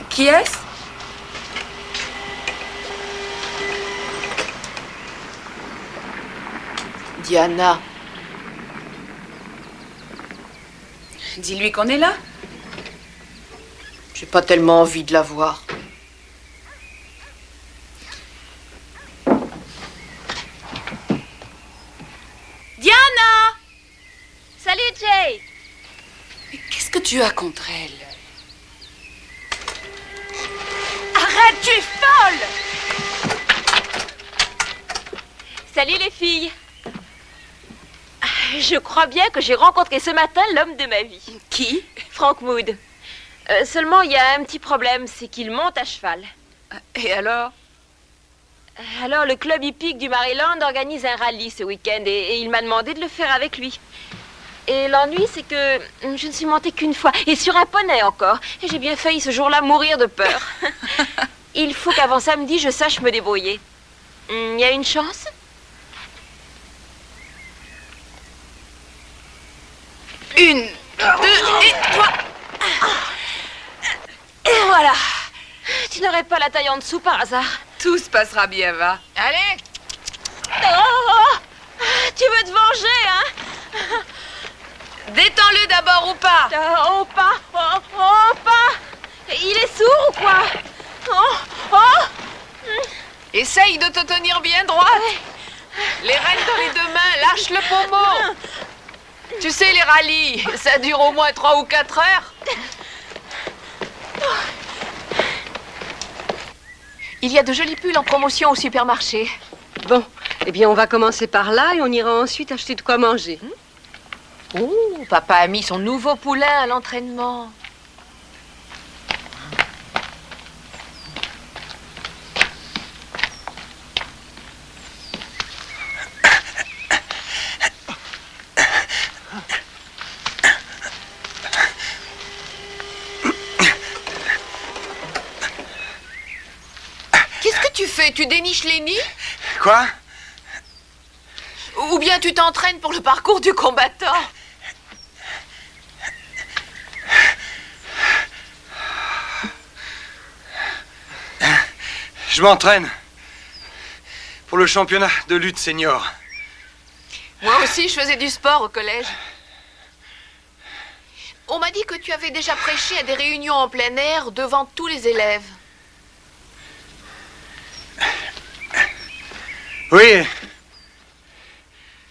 Qui est-ce? Diana. Dis-lui qu'on est là. J'ai pas tellement envie de la voir. Diana! Salut, Jay! Mais qu'est-ce que tu as contre elle? Arrête, tu es folle! Salut les filles. Je crois bien que j'ai rencontré ce matin l'homme de ma vie. Qui? Frank Mood. Seulement, il y a un petit problème, c'est qu'il monte à cheval. Et alors? Alors, le club hippique du Maryland organise un rallye ce week-end et il m'a demandé de le faire avec lui. Et l'ennui, c'est que je ne suis montée qu'une fois, et sur un poney encore. Et j'ai bien failli ce jour-là mourir de peur. Il faut qu'avant samedi, je sache me débrouiller. Il y a une chance? Une, deux et trois. Et voilà. Tu n'aurais pas la taille en dessous par hasard? Tout se passera bien, va. Allez! Oh, tu veux te venger, hein? Détends-le d'abord ou pas? Oh, pas! Oh, pas! Il est sourd ou quoi? Oh, oh! Essaye de te tenir bien droite. Les rênes dans les deux mains, lâche le pommeau. Tu sais, les rallyes, ça dure au moins 3 ou 4 heures. Il y a de jolis pulls en promotion au supermarché. Bon, eh bien, on va commencer par là et on ira ensuite acheter de quoi manger. Oh, papa a mis son nouveau poulain à l'entraînement. Qu'est-ce que tu fais? Tu déniches les nids? Quoi? Ou bien tu t'entraînes pour le parcours du combattant? Je m'entraîne pour le championnat de lutte senior. Moi aussi, je faisais du sport au collège. On m'a dit que tu avais déjà prêché à des réunions en plein air devant tous les élèves. Oui.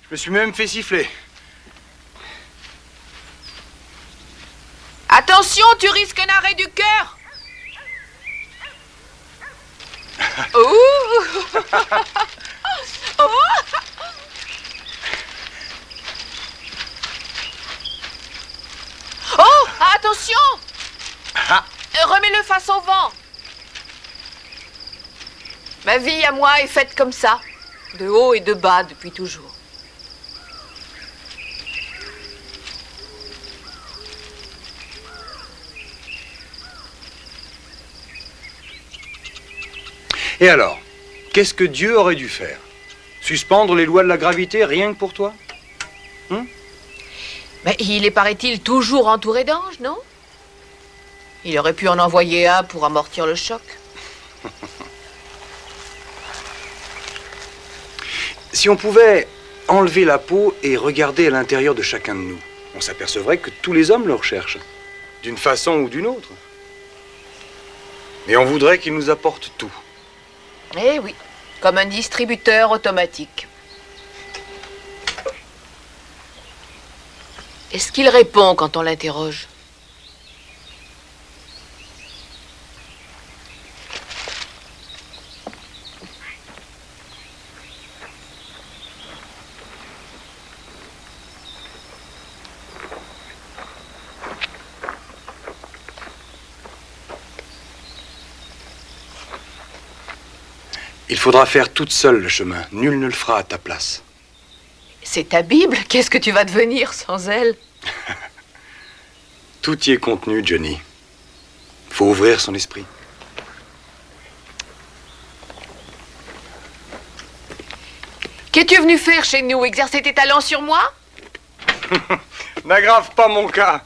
Je me suis même fait siffler. Attention, tu risques un arrêt du cœur. Ouh. Oh. Oh, attention. Remets-le face au vent. Ma vie à moi est faite comme ça, de haut et de bas depuis toujours. Et alors, qu'est-ce que Dieu aurait dû faire? Suspendre les lois de la gravité rien que pour toi? Mais il est, paraît-il, toujours entouré d'anges, non? Il aurait pu en envoyer un pour amortir le choc. Si on pouvait enlever la peau et regarder à l'intérieur de chacun de nous, on s'apercevrait que tous les hommes le recherchent, d'une façon ou d'une autre. Mais on voudrait qu'il nous apporte tout. Eh oui, comme un distributeur automatique. Est-ce qu'il répond quand on l'interroge? Il faudra faire toute seule le chemin. Nul ne le fera à ta place. C'est ta Bible. Qu'est-ce que tu vas devenir sans elle? Tout y est contenu, Johnny. Faut ouvrir son esprit. Qu'es-tu venu faire chez nous? Exercer tes talents sur moi? N'aggrave pas mon cas.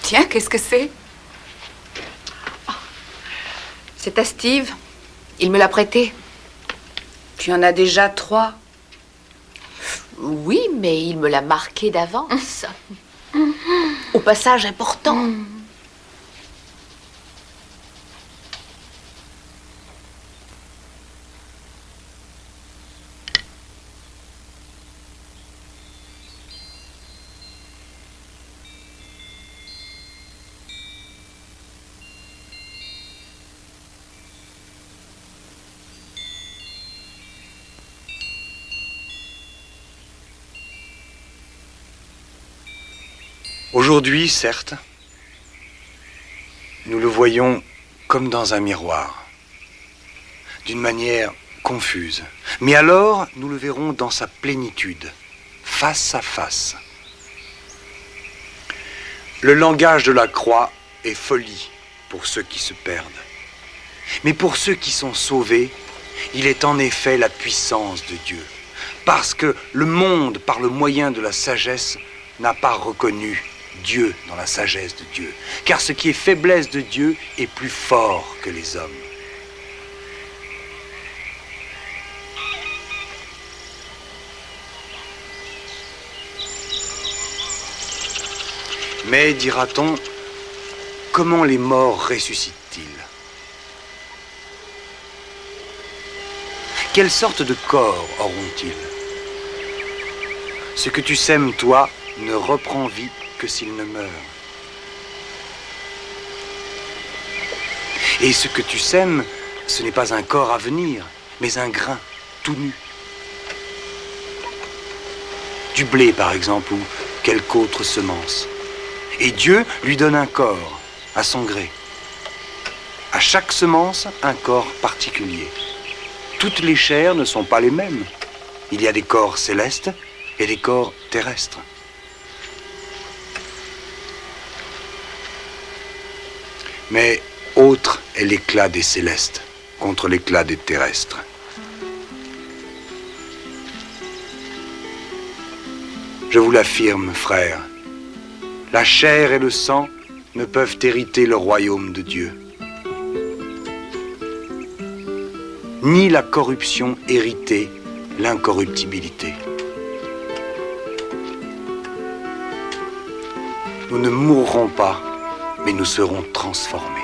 Tiens, qu'est-ce que c'est? C'est à Steve. Il me l'a prêté. Tu en as déjà 3. Oui, mais il me l'a marqué d'avance. Au passage important. Aujourd'hui, certes, nous le voyons comme dans un miroir, d'une manière confuse. Mais alors, nous le verrons dans sa plénitude, face à face. Le langage de la croix est folie pour ceux qui se perdent. Mais pour ceux qui sont sauvés, il est en effet la puissance de Dieu. Parce que le monde, par le moyen de la sagesse, n'a pas reconnu Dieu dans la sagesse de Dieu. Car ce qui est faiblesse de Dieu est plus fort que les hommes. Mais, dira-t-on, comment les morts ressuscitent-ils? Quelle sorte de corps auront-ils? Ce que tu sèmes, toi, ne reprend vie que s'il ne meurt. Et ce que tu sèmes, ce n'est pas un corps à venir, mais un grain, tout nu. Du blé, par exemple, ou quelque autre semence. Et Dieu lui donne un corps, à son gré. À chaque semence, un corps particulier. Toutes les chairs ne sont pas les mêmes. Il y a des corps célestes et des corps terrestres. Mais autre est l'éclat des célestes contre l'éclat des terrestres. Je vous l'affirme, frères, la chair et le sang ne peuvent hériter le royaume de Dieu. Ni la corruption hériter l'incorruptibilité. Nous ne mourrons pas, mais nous serons transformés.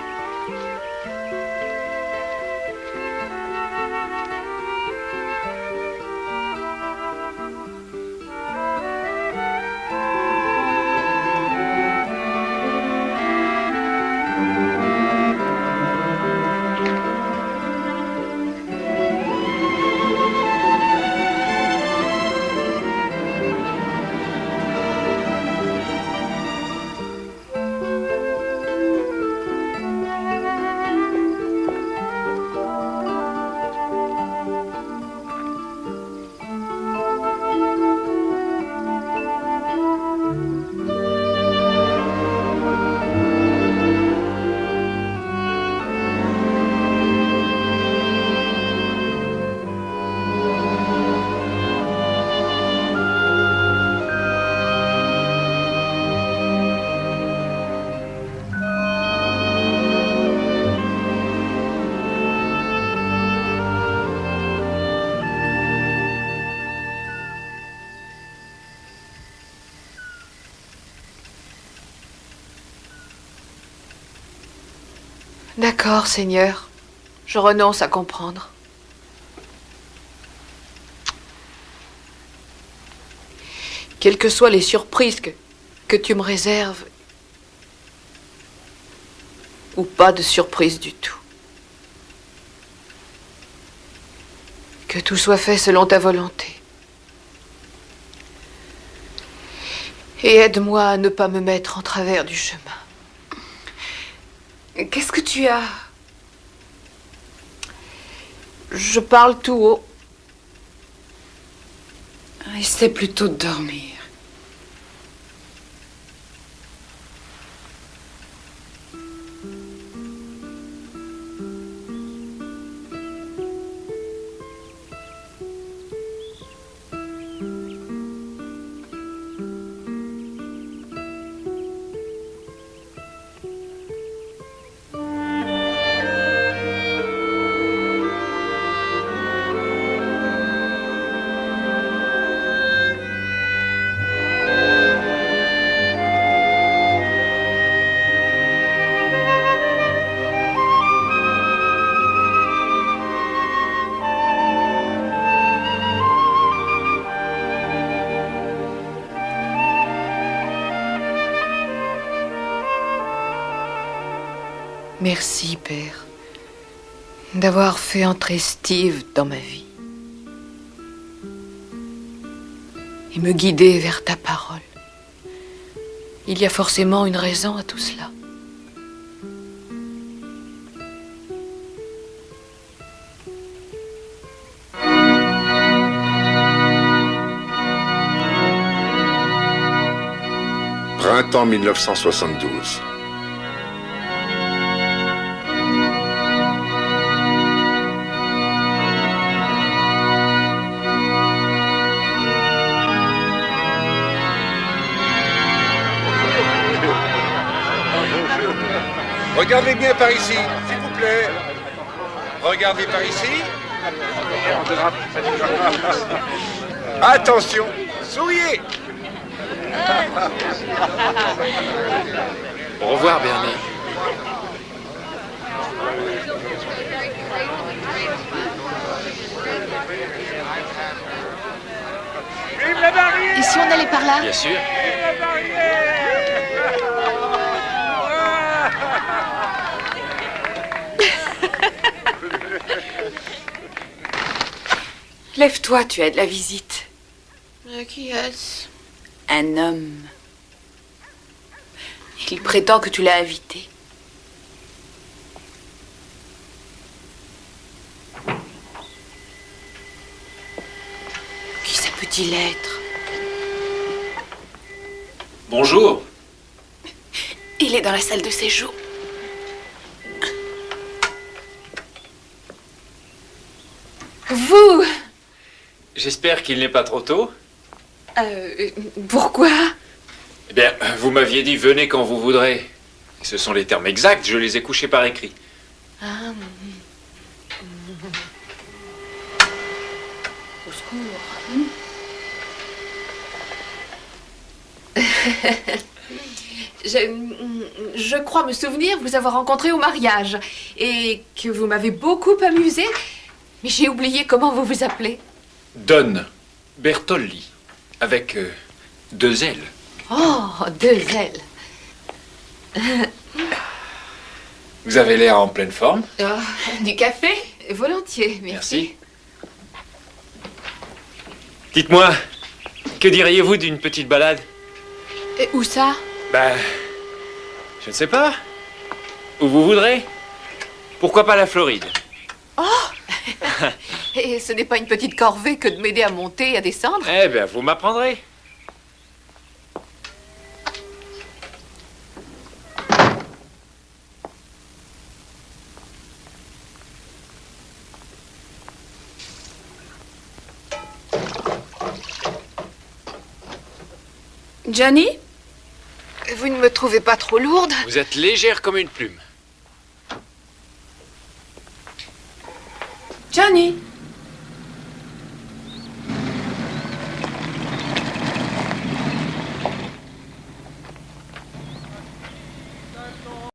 D'accord, Seigneur. Je renonce à comprendre. Quelles que soient les surprises que que tu me réserves. Ou pas de surprise du tout. Que tout soit fait selon ta volonté. Et aide-moi à ne pas me mettre en travers du chemin. Qu'est-ce que tu as? Je parle tout haut. Essaie plutôt de dormir. Merci, Père, d'avoir fait entrer Steve dans ma vie et me guider vers ta parole. Il y a forcément une raison à tout cela. Printemps 1972. Regardez bien par ici, s'il vous plaît. Regardez par ici. Attention, souriez. Au revoir, Bernie. Et si on allait par là? Bien sûr. Lève-toi, tu as de la visite. Qui est-ce? Un homme. Il prétend que tu l'as invité. Qui ça peut-il être? Bonjour. Il est dans la salle de séjour. Vous? J'espère qu'il n'est pas trop tôt. Pourquoi? Eh bien, vous m'aviez dit venez quand vous voudrez. Ce sont les termes exacts, je les ai couchés par écrit. Au secours. Je crois me souvenir vous avoir rencontré au mariage et que vous m'avez beaucoup amusé, mais j'ai oublié comment vous vous appelez. Don Bertolli, avec 2 L. Oh, 2 L. Vous avez l'air en pleine forme. Du café? Volontiers, merci. Dites-moi, que diriez-vous d'une petite balade? Et où ça? Ben, je ne sais pas. Où vous voudrez. Pourquoi pas la Floride? Et ce n'est pas une petite corvée que de m'aider à monter et à descendre? Eh bien, vous m'apprendrez. Johnny? Vous ne me trouvez pas trop lourde? Vous êtes légère comme une plume. Johnny?